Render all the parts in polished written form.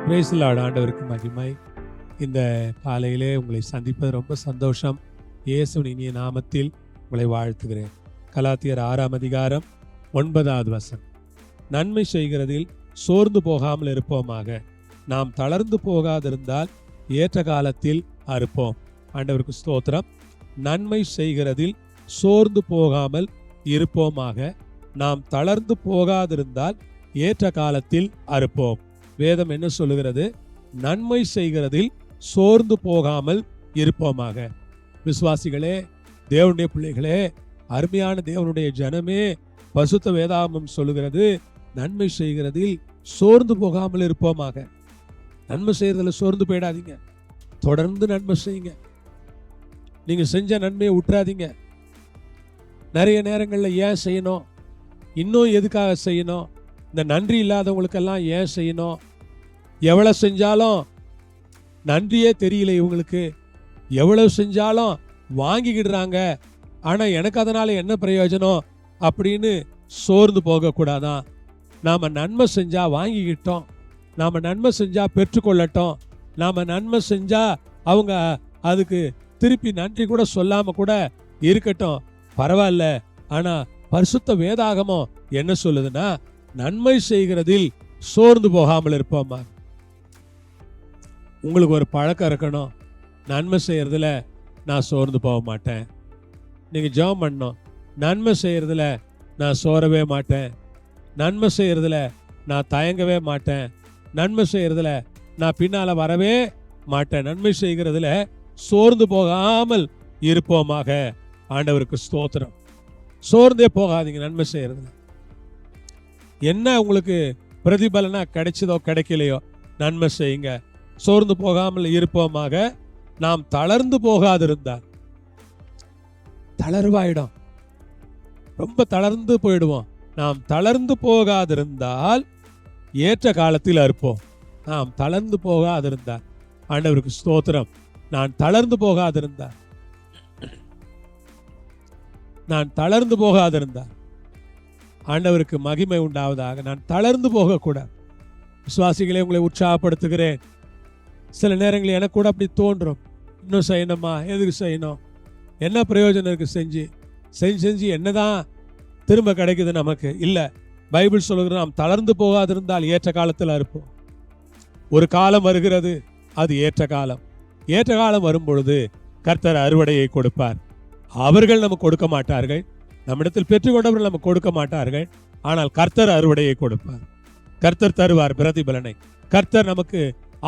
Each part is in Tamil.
Price the Lord. ஆண்டவருக்கு மகிமை. இந்த காலையிலே உங்களை சந்திப்பது ரொம்ப சந்தோஷம். இயேசுவின் இனிய நாமத்தில் உங்களை வாழ்த்துகிறேன். கலாத்தியர் 6ஆம் அதிகாரம் 9வது வசனம். நன்மை செய்கிறதில் சோர்ந்து போகாமல் இருப்போமாக, நாம் தளர்ந்து போகாதிருந்தால் ஏற்ற காலத்தில் அறுப்போம். ஆண்டவருக்கு ஸ்தோத்திரம். நன்மை செய்கிறதில் சோர்ந்து போகாமல் இருப்போமாக, நாம் தளர்ந்து போகாதிருந்தால் ஏற்ற காலத்தில் அறுப்போம். வேதம் என்ன சொல்லுகிறது? நன்மை செய்கிறதில் சோர்ந்து போகாமல் இருப்போமாக. விசுவாசிகளே, தேவனுடைய பிள்ளைகளே, அருமையான தேவனுடைய ஜனமே, பரிசுத்த வேதாகமம் சொல்லுகிறது, நன்மை செய்கிறதில் சோர்ந்து போகாமல் இருப்போமாக. நன்மை செய்யறதுல சோர்ந்து போயிடாதீங்க. தொடர்ந்து நன்மை செய்யுங்க. நீங்க செஞ்ச நன்மையை விட்டுறாதீங்க. நிறைய நேரங்களில் ஏன் செய்யணும், இன்னும் எதுக்காக செய்யணும், இந்த நன்றி இல்லாதவங்களுக்கெல்லாம் ஏன் செய்யணும், எவ்வளவு செஞ்சாலும் நன்றியே தெரியல இவங்களுக்கு, எவ்வளவு செஞ்சாலும் வாங்கிக்கிடுறாங்க, ஆனா எனக்கு அதனால என்ன பிரயோஜனம் அப்படின்னு சோர்ந்து போகக்கூடாதான். நாம நன்மை செஞ்சா வாங்கிக்கிட்டோம், நாம நன்மை செஞ்சா பெற்றுக்கொள்ளட்டும், நாம நன்மை செஞ்சா அவங்க அதுக்கு திருப்பி நன்றி கூட சொல்லாம கூட இருக்கட்டும், பரவாயில்ல. ஆனா பரிசுத்த வேதாகமம் என்ன சொல்லுதுன்னா, நன்மை செய்கிறதில் சோர்ந்து போகாமல் இருப்போமா. உங்களுக்கு ஒரு பழக்கம் இருக்கணும், நன்மை செய்யறதுல நான் சோர்ந்து போக மாட்டேன். நீங்க ஜெபம் பண்ணணும், நன்மை செய்யறதுல நான் சோரவே மாட்டேன், நன்மை செய்யறதுல நான் தயங்கவே மாட்டேன், நன்மை செய்யறதுல நான் பின்னால வரவே மாட்டேன், நன்மை செய்கிறதுல சோர்ந்து போகாமல் இருப்போமாக. ஆண்டவருக்கு ஸ்தோத்திரம். சோர்ந்தே போகாதீங்க. நன்மை செய்யறதுல என்ன உங்களுக்கு பிரதிபலனா கிடைச்சதோ கிடைக்கலையோ நன்மை செய்யுங்க. சோர்ந்து போகாமல் இருப்போமாக. நாம் தளர்ந்து போகாதிருந்தால், தளர்வாயிடும், ரொம்ப தளர்ந்து போயிடுவோம். நாம் தளர்ந்து போகாதிருந்தால் ஏற்ற காலத்தில் அறுப்போம். நாம் தளர்ந்து போகாதிருந்தால், ஆண்டவருக்கு ஸ்தோத்திரம், நான் தளர்ந்து போகாதிருந்தால், நான் தளர்ந்து போகாதிருந்தால், ஆண்டவருக்கு மகிமை உண்டாவதாக. நான் தளர்ந்து போகக்கூடாது. விசுவாசிகளை உங்களை உற்சாகப்படுத்துகிறேன். சில நேரங்களில் எனக்கு கூட அப்படி தோன்றும், இன்னும் செய்யணுமா, எதுக்கு செய்யணும், என்ன பிரயோஜனம் இருக்கு, செஞ்சு செஞ்சு என்னதான் திரும்ப கிடைக்குது நமக்கு? இல்லை, பைபிள் சொல்லுகிற நாம் தளர்ந்து போகாதிருந்தால் ஏற்ற காலத்தில் இருப்போம். ஒரு காலம் வருகிறது, அது ஏற்ற காலம். ஏற்ற காலம் வரும் பொழுது கர்த்தர் அறுவடையை கொடுப்பார். அவர்கள் நமக்கு கொடுக்க மாட்டார்கள், நம்மிடத்தில் பெற்றுக்கொண்டவர்கள் நமக்கு கொடுக்க மாட்டார்கள். ஆனால் கர்த்தர் அறுவடையை கொடுப்பார். கர்த்தர் தருவார் பிரதிபலனை. கர்த்தர் நமக்கு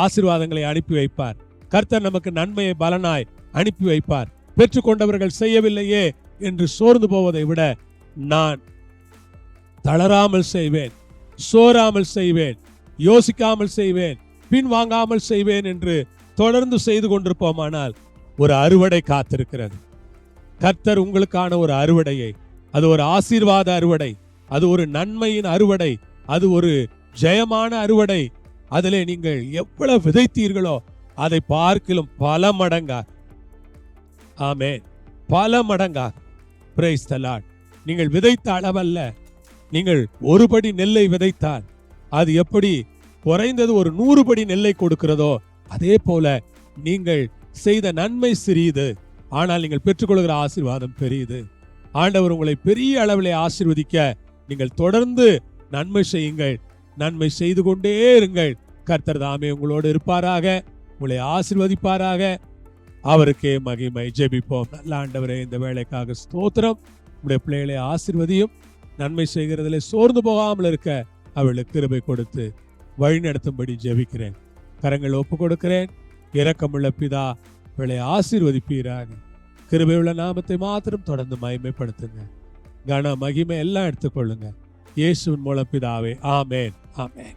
ஆசீர்வாதங்களை அனுப்பி வைப்பார். கர்த்தர் நமக்கு நன்மையை பலனாய் அனுப்பி வைப்பார். பெற்றுக்கொண்டவர்கள் செய்யவில்லையே என்று சோர்ந்து போவதை விட, நான் தளராமல் செய்வேன், சோராமல் செய்வேன், யோசிக்காமல் செய்வேன், பின் வாங்காமல் செய்வேன் என்று தொடர்ந்து செய்து கொண்டிருப்போமானால் ஒரு அறுவடை காத்திருக்கிறது. கர்த்தர் உங்களுக்கான ஒரு அறுவடையை, அது ஒரு ஆசீர்வாத அறுவடை, அது ஒரு நன்மையின் அறுவடை, அது ஒரு ஜெயமான அறுவடை. அதிலே நீங்கள் எவ்வளவு விதைத்தீர்களோ அதை பார்க்கிலும் பல மடங்கா, ஆமென், பல மடங்கா. Praise the Lord. நீங்கள் விதைத்த அளவல்ல, நீங்கள் ஒரு படி நெல்லை விதைத்தால் அது எப்படி குறைந்தது ஒரு 100 படி நெல்லை கொடுக்கிறதோ, அதே போல நீங்கள் செய்த நன்மை சிறியது, ஆனால் நீங்கள் பெற்றுக்கொள்கிற ஆசீர்வாதம் பெரியது. ஆண்டவர் உங்களை பெரிய அளவிலே ஆசீர்வதிக்க நீங்கள் தொடர்ந்து நன்மை செய்யுங்கள். நன்மை செய்து கொண்டே இருங்கள். கர்த்தர் தாமே உங்களோடு இருப்பாராக, உங்களை ஆசீர்வதிப்பாராக. அவருக்கே மகிமை. ஜெபிப்போம். நல்ல ஆண்டவரே, இந்த வேலைக்காக ஸ்தோத்திரம். உங்களுடைய பிள்ளைகளை ஆசீர்வதியும். நன்மை செய்கிறதிலே சோர்ந்து போகாமல் இருக்க அவளுக்கு கிருபை கொடுத்து வழி நடத்தும்படி ஜெபிக்கிறேன். கரங்கள் ஒப்பு கொடுக்கிறேன். இரக்கமுள்ள பிதா, இவளை ஆசீர்வதிப்பீராக. கிருபையுள்ள நாமத்தை மாத்திரம் தொடர்ந்து மகிமைப்படுத்துங்க. கன மகிமை எல்லாம் எடுத்துக்கொள்ளுங்க. இயேசுவின் மூலம் பிதாவே, ஆமென், ஆமென்.